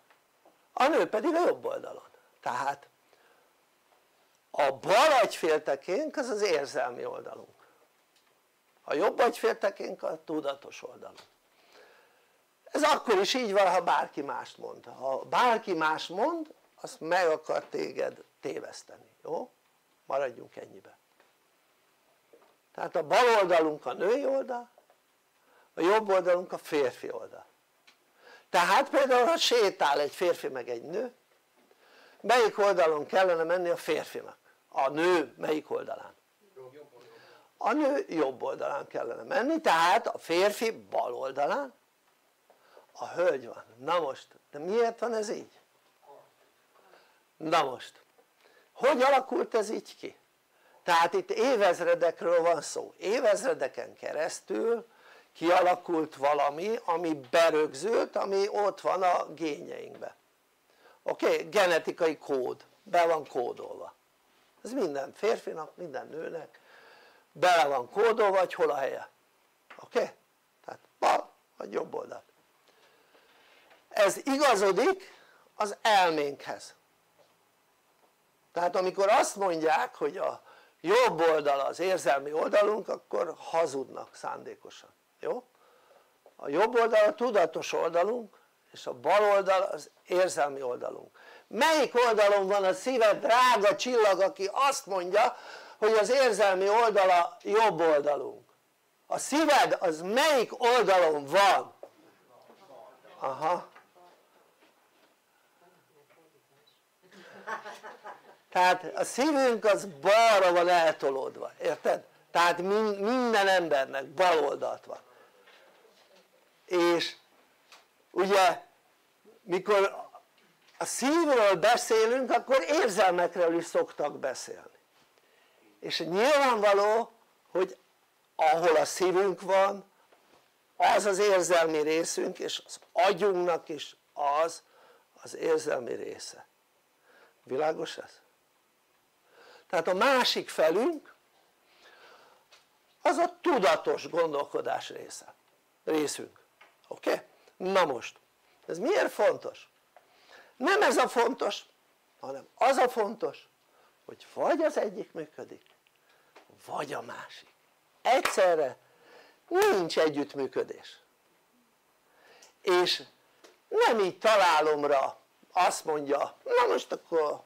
a nő pedig a jobb oldalon. Tehát a bal agyféltekénk az az érzelmi oldalunk, a jobb agyféltekénk a tudatos oldalunk. Ez akkor is így van ha bárki mást mond, ha bárki más mond azt meg akar téged téveszteni, jó? Maradjunk ennyiben. Tehát a bal oldalunk a női oldal, a jobb oldalunk a férfi oldal. Tehát például ha sétál egy férfi meg egy nő, melyik oldalon kellene menni a férfinak? A nő melyik oldalán? A nő jobb oldalán kellene menni, tehát a férfi bal oldalán, a hölgy van. Na most, de miért van ez így? Na most, hogy alakult ez így ki? Tehát itt évezredekről van szó, évezredeken keresztül kialakult valami ami berögzült, ami ott van a génjeinkben, oké? Genetikai kód, be van kódolva, ez minden férfinak, minden nőnek bele van kódolva hogy hol a helye, oké? Tehát bal vagy jobb oldal. Ez igazodik az elménkhez, tehát amikor azt mondják hogy a jobb oldal az érzelmi oldalunk akkor hazudnak szándékosan, jó? A jobb oldal a tudatos oldalunk és a bal oldal az érzelmi oldalunk. Melyik oldalon van a szíved drága csillag aki azt mondja hogy az érzelmi oldal a jobb oldalunk? A szíved az melyik oldalon van? Aha. Tehát a szívünk az balra van eltolódva, érted? Tehát minden embernek bal oldalt van. És ugye mikor a szívről beszélünk, akkor érzelmekről is szoktak beszélni. És nyilvánvaló, hogy ahol a szívünk van, az az érzelmi részünk, és az agyunknak is az érzelmi része. Világos ez? Tehát a másik felünk az a tudatos gondolkodás részünk. Oké? Na most, ez miért fontos? Nem ez a fontos, hanem az a fontos, hogy vagy az egyik működik, vagy a másik. Egyszerre nincs együttműködés. És nem így találomra azt mondja, na most akkor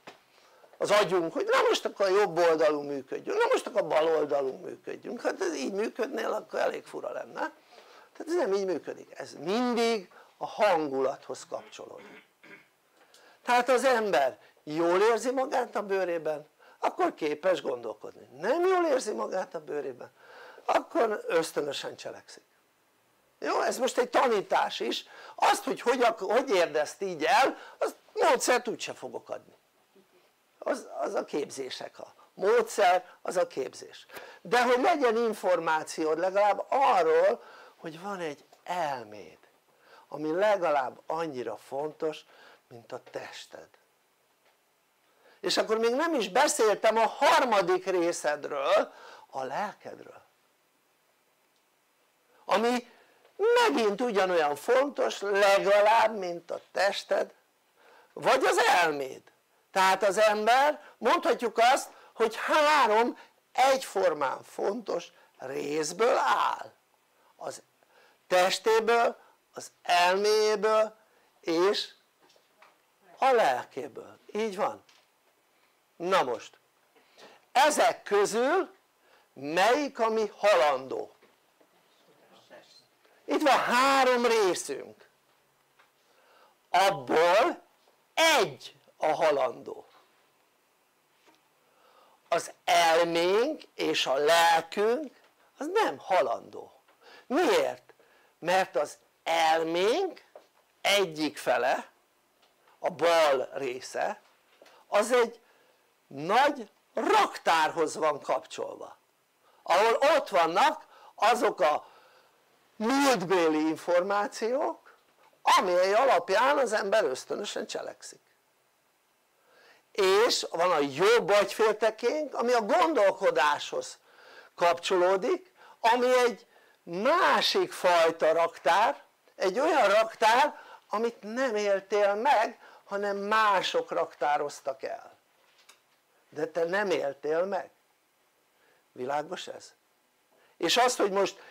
az agyunk, hogy na most akkor a jobb oldalunk működjön, na most akkor a bal oldalunk működjünk. Hát ez így működnél, akkor elég fura lenne. Tehát ez nem így működik, ez mindig a hangulathoz kapcsolódik. Tehát az ember jól érzi magát a bőrében, akkor képes gondolkodni. Nem jól érzi magát a bőrében, akkor ösztönösen cselekszik. Jó? Ez most egy tanítás is. Azt, hogy érd ezt így el, azt módszert úgyse fogok adni. Az a képzések, a módszer az a képzés. De hogy legyen információd legalább arról, hogy van egy elméd, ami legalább annyira fontos, mint a tested. És akkor még nem is beszéltem a harmadik részedről, a lelkedről, ami megint ugyanolyan fontos legalább, mint a tested vagy az elméd. Tehát az ember, mondhatjuk azt, hogy 3 egyformán fontos részből áll: az testéből, az elméjéből és a lelkéből. Így van? Na most, ezek közül melyik ami halandó? Itt van 3 részünk, abból egy a halandó. Az elménk és a lelkünk az nem halandó. Miért? Mert az elménk egyik fele, a bal része, az egy nagy raktárhoz van kapcsolva, ahol ott vannak azok a múltbéli információk, amely alapján az ember ösztönösen cselekszik. És van a jobb agyféltekénk, ami a gondolkodáshoz kapcsolódik, ami egy másik fajta raktár, egy olyan raktár, amit nem éltél meg, hanem mások raktároztak el. De te nem éltél meg. Világos ez? És azt, hogy most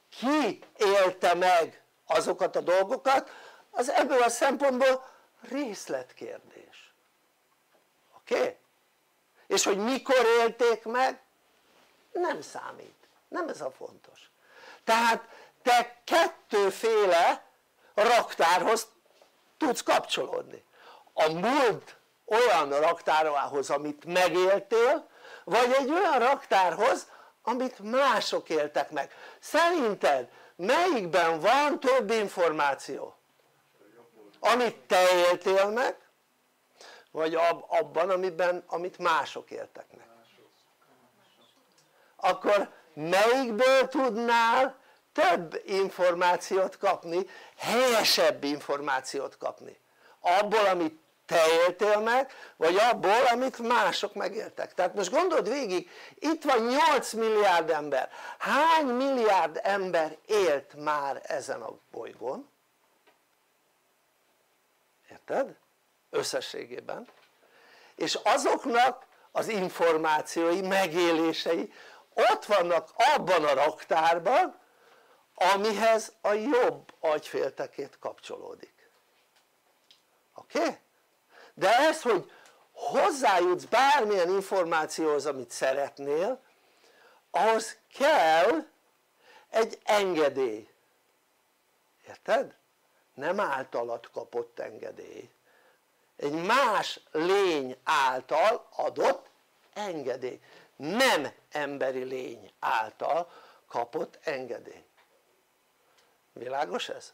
ki élte meg azokat a dolgokat, az ebből a szempontból részletkérdés. Oké? És hogy mikor élték meg, nem számít. Nem ez a fontos. Tehát te 2 raktárhoz tudsz kapcsolódni. A múlt olyan raktárához, amit megéltél, vagy egy olyan raktárhoz, amit mások éltek meg. Szerinted melyikben van több információ? Amit te éltél meg, vagy abban, amit mások éltek meg? Akkor melyikből tudnál több információt kapni, helyesebb információt kapni? Abból, amit te éltél meg, vagy abból, amit mások megéltek. Tehát most gondold végig, itt van 8 milliárd ember. Hány milliárd ember élt már ezen a bolygón? Érted? Összességében. És azoknak az információi, megélései ott vannak abban a raktárban, amihez a jobb agyféltekét kapcsolódik. Oké? De ez, hogy hozzájutsz bármilyen információhoz, amit szeretnél, ahhoz kell egy engedély. Érted? nem általad kapott engedély, egy más lény által adott engedély, nem emberi lény által kapott engedély. Világos ez?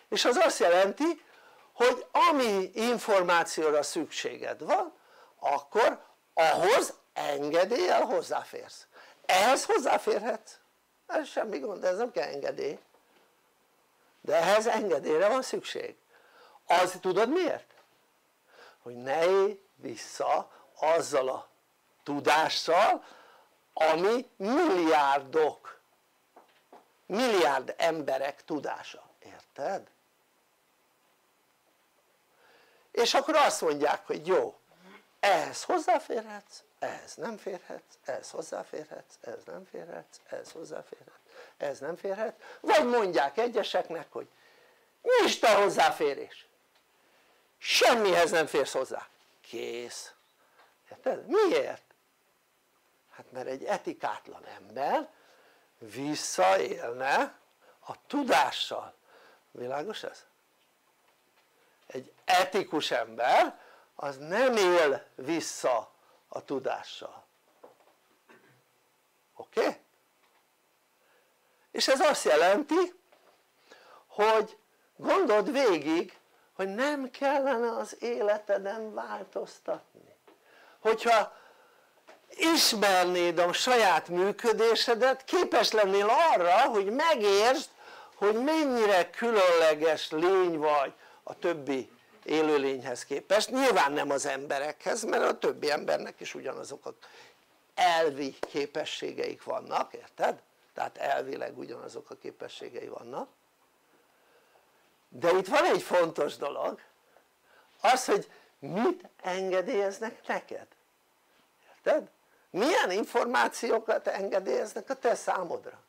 És az azt jelenti, hogy ami információra szükséged van, akkor ahhoz engedéllyel hozzáférsz. Ehhez hozzáférhetsz, ez semmi gond, ez nem kell engedély, de ehhez engedélyre van szükség. Az tudod miért? Hogy ne élj vissza azzal a tudással, ami milliárd emberek tudása, érted? És akkor azt mondják, hogy jó, ehhez hozzáférhetsz, ehhez nem férhetsz, ehhez hozzáférhetsz, ehhez nem férhetsz, ehhez hozzáférhetsz, ehhez nem férhetsz, vagy mondják egyeseknek, hogy nyisd a hozzáférés, semmihez nem férsz hozzá, kész. Érted? Miért? Hát mert egy etikátlan ember visszaélne a tudással. Világos ez? Egy etikus ember az nem él vissza a tudással. Oké? És ez azt jelenti, hogy gondold végig, hogy nem kellene az életeden változtatni. Hogyha ismernéd a saját működésedet, képes lennél arra, hogy megértsd, hogy mennyire különleges lény vagy a többi élőlényhez képest, nyilván nem az emberekhez, mert a többi embernek is ugyanazok az elvi képességeik vannak, érted? Tehát elvileg ugyanazok a képességei vannak, de itt van egy fontos dolog, az, hogy mit engedélyeznek neked, érted? Milyen információkat engedélyeznek a te számodra?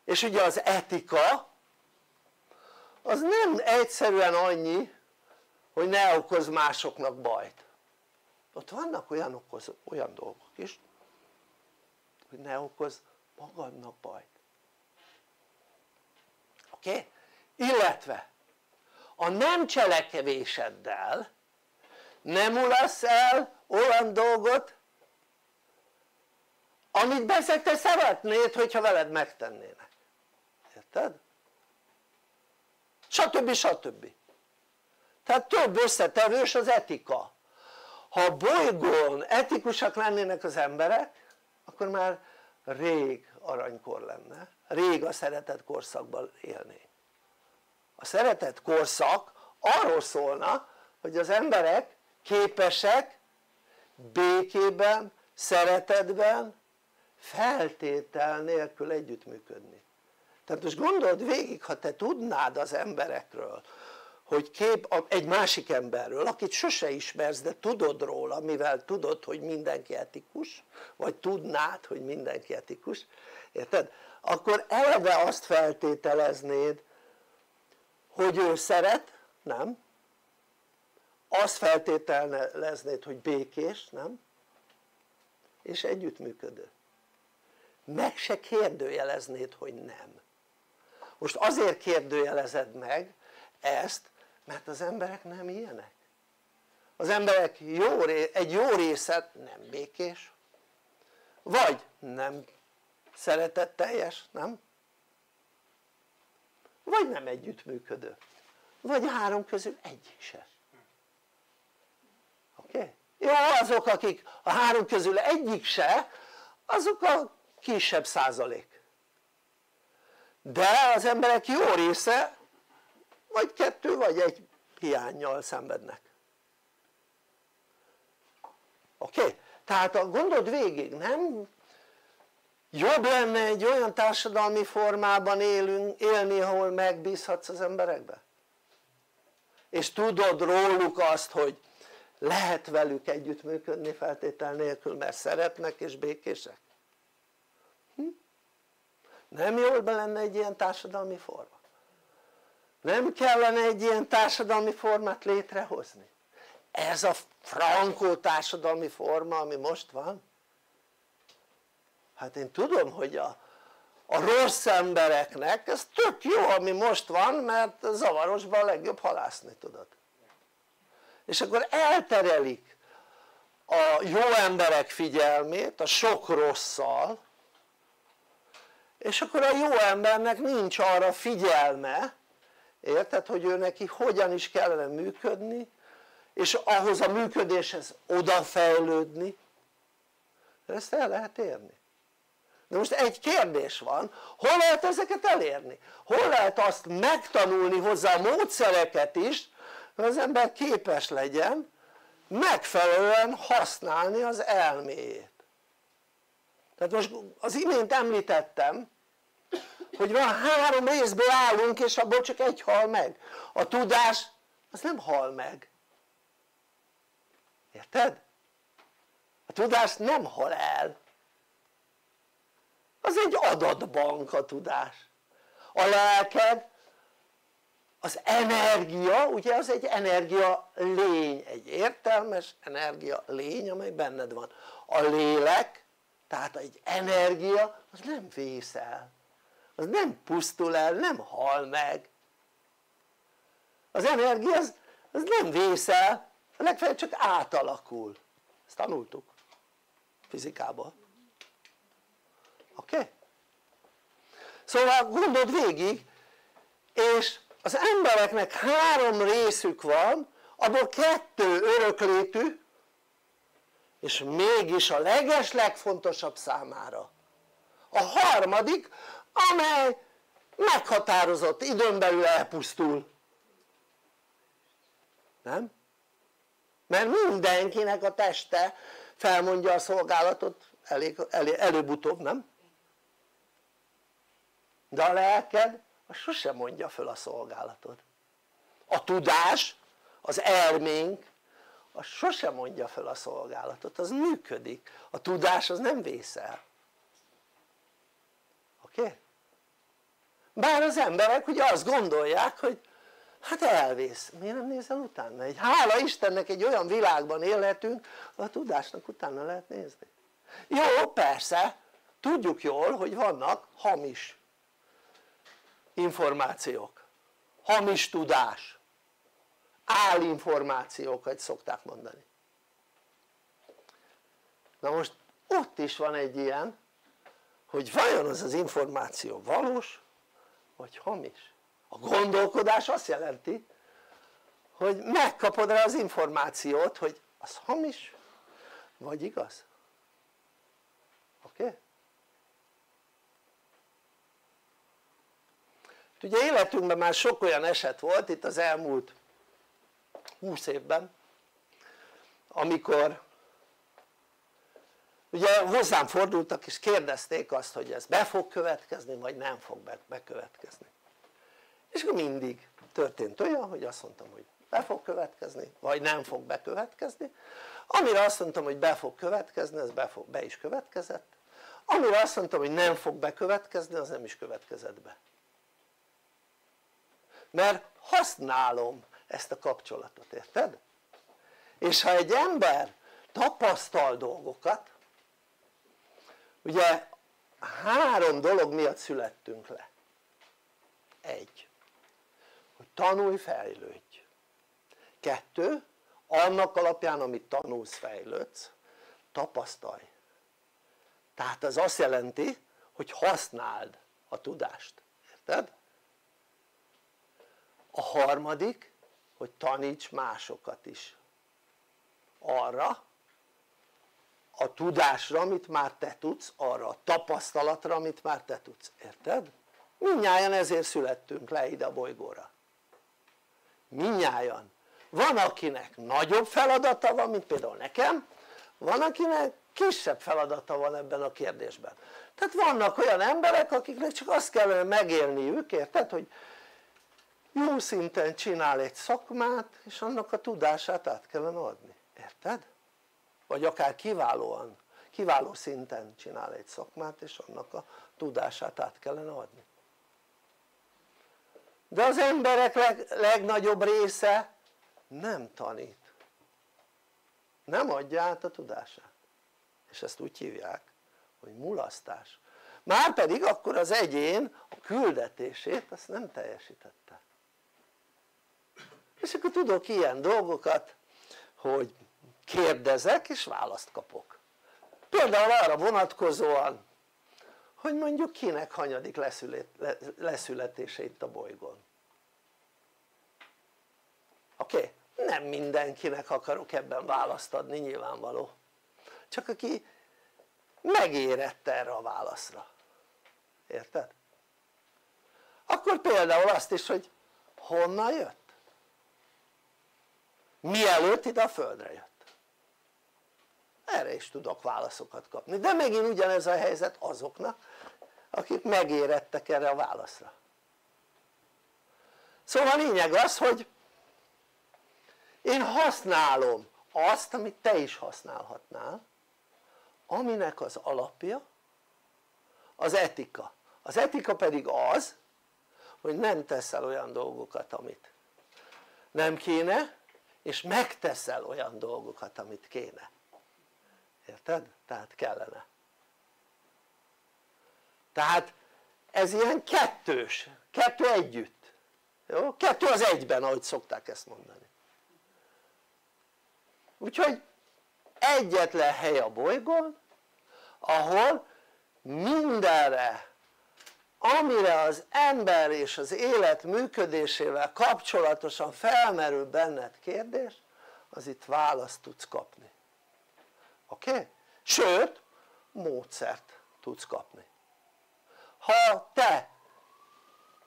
És ugye az etika az nem egyszerűen annyi, hogy ne okozz másoknak bajt. Ott vannak olyan dolgok is, hogy ne okozz magadnak bajt. Oké? Illetve a nem cselekvéseddel nem mulassz el olyan dolgot, amit beszélj, te szeretnéd, hogyha veled megtennének. Érted? Stb. Stb. Tehát több összetevős az etika. Ha a bolygón etikusak lennének az emberek, akkor már rég aranykor lenne, rég a szeretet korszakban élnénk. A szeretet korszak arról szólna, hogy az emberek képesek békében, szeretetben, feltétel nélkül együttműködni. Tehát most gondold végig, ha te tudnád az emberekről, hogy egy másik emberről, akit sose ismersz, de tudod róla, mivel tudod, hogy mindenki etikus, vagy tudnád, hogy mindenki etikus, érted? Akkor eleve azt feltételeznéd, hogy ő szeret, nem? Azt feltételeznéd, hogy békés, nem? És együttműködő. Meg se kérdőjeleznéd, hogy nem. Most azért kérdőjelezed meg ezt, mert az emberek nem ilyenek. Az emberek egy jó része nem békés, vagy nem szeretetteljes, nem? Vagy nem együttműködő, vagy három közül egyik se. Oké? Jó, azok, akik a három közül egyik se, azok a kisebb százalék, de az emberek jó része vagy kettő vagy egy hiánnyal szenvednek. Oké? Tehát gondold végig, nem jobb lenne egy olyan társadalmi formában élni, ahol megbízhatsz az emberekbe? És tudod róluk azt, hogy lehet velük együttműködni feltétel nélkül, mert szeretnek és békések? Nem jobb lenne egy ilyen társadalmi forma? Nem kellene egy ilyen társadalmi formát létrehozni? Ez a frankó társadalmi forma, ami most van? Hát én tudom, hogy a rossz embereknek ez tök jó ami most van, mert zavarosban a legjobb halászni, tudod, és akkor elterelik a jó emberek figyelmét a sok rosszal, és akkor a jó embernek nincs arra figyelme, érted, hogy ő neki hogyan is kellene működni, és ahhoz a működéshez odafejlődni, ezt el lehet érni. De most egy kérdés van, hol lehet ezeket elérni? Hol lehet azt megtanulni hozzá a módszereket is, hogy az ember képes legyen megfelelően használni az elméjét? Tehát most az imént említettem, hogy van 3 részből állunk és abból csak egy hal meg. A tudás az nem hal meg, érted? A tudás nem hal el, az egy adatbank a tudás. A lelked az energia, ugye az egy energia lény, egy értelmes energia lény amely benned van. A lélek, tehát egy energia, az nem vészel, az nem pusztul el, nem hal meg. Az energia az nem vészel, legfeljebb csak átalakul. Ezt tanultuk fizikában. Oké? Okay? Szóval gondold végig, és az embereknek 3 részük van, abból 2 öröklétű, és mégis a legfontosabb számára a harmadik, amely meghatározott időn belül elpusztul, nem? Mert mindenkinek a teste felmondja a szolgálatot előbb-utóbb, nem? De a lelked az sosem mondja föl a szolgálatot. A tudás, az elménk az sosem mondja föl a szolgálatot, az működik. A tudás az nem vészel. Oké? Okay? Bár az emberek ugye azt gondolják, hogy hát elvész, miért nem nézel utána? Hála Istennek egy olyan világban élhetünk, a tudásnak utána lehet nézni. Jó, persze, tudjuk jól, hogy vannak hamis információk, hamis tudás, álinformációkat szokták mondani. Na most ott is van egy ilyen, hogy vajon az az információ valós vagy hamis. A gondolkodás azt jelenti, hogy megkapod rá az információt, hogy az hamis vagy igaz. Oké? Okay? Ugye életünkben már sok olyan eset volt itt az elmúlt 20 évben, amikor ugye hozzám fordultak és kérdezték azt, hogy ez be fog következni vagy nem fog bekövetkezni, és akkor mindig történt olyan, hogy azt mondtam, hogy be fog következni vagy nem fog bekövetkezni. Amire azt mondtam, hogy be fog következni, az be is következett, amire azt mondtam, hogy nem fog bekövetkezni, az nem is következett be, mert használom ezt a kapcsolatot, érted? És ha egy ember tapasztal dolgokat, ugye 3 dolog miatt születtünk le. 1, hogy tanulj, fejlődj. 2, annak alapján amit tanulsz, fejlődsz, tapasztalj. Tehát ez azt jelenti, hogy használd a tudást, érted? A harmadik, hogy taníts másokat is arra a tudásra amit már te tudsz, arra a tapasztalatra amit már te tudsz, érted? Mindnyájan ezért születtünk le ide a bolygóra, mindnyájan. Van akinek nagyobb feladata van, mint például nekem, van akinek kisebb feladata van ebben a kérdésben. Tehát vannak olyan emberek akiknek csak azt kellene megélniük, érted, hogy jó szinten csinál egy szakmát és annak a tudását át kellene adni, érted? Vagy akár kiváló szinten csinál egy szakmát és annak a tudását át kellene adni. De az emberek legnagyobb része nem tanít, nem adja át a tudását, és ezt úgy hívják, hogy mulasztás. márpedig akkor az egyén a küldetését azt nem teljesítette. És akkor tudok ilyen dolgokat, hogy kérdezek és választ kapok. Például arra vonatkozóan, hogy mondjuk kinek hanyadik leszületése itt a bolygón. Oké? Nem mindenkinek akarok ebben választ adni, nyilvánvaló. Csak aki megérett erre a válaszra. Érted? Akkor például azt is, hogy honnan jött? Mielőtt ide a Földre jött? Erre is tudok válaszokat kapni, de megint ugyanez a helyzet azoknak, akik megérettek erre a válaszra. Szóval a lényeg az, hogy én használom azt, amit te is használhatnál, aminek az alapja az etika. Az etika pedig az, hogy nem teszel olyan dolgokat, amit nem kéne, és megteszel olyan dolgokat, amit kéne. Érted? Tehát kellene. Tehát ez ilyen kettős, kettő együtt. Jó? Kettő az egyben, ahogy szokták ezt mondani. Úgyhogy egyetlen hely a bolygón, ahol mindenre, amire az ember és az élet működésével kapcsolatosan felmerül benned kérdés, az itt választ tudsz kapni. Oké? Sőt, módszert tudsz kapni. Ha te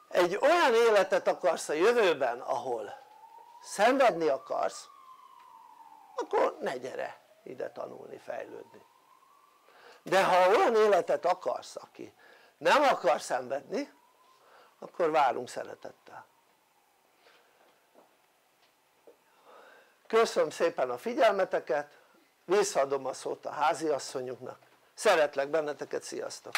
egy olyan életet akarsz a jövőben, ahol szenvedni akarsz, akkor ne gyere ide tanulni, fejlődni. De ha olyan életet akarsz, aki nem akar szenvedni, akkor várunk szeretettel. Köszönöm szépen a figyelmeteket, visszaadom a szót a háziasszonyunknak. Szeretlek benneteket, sziasztok!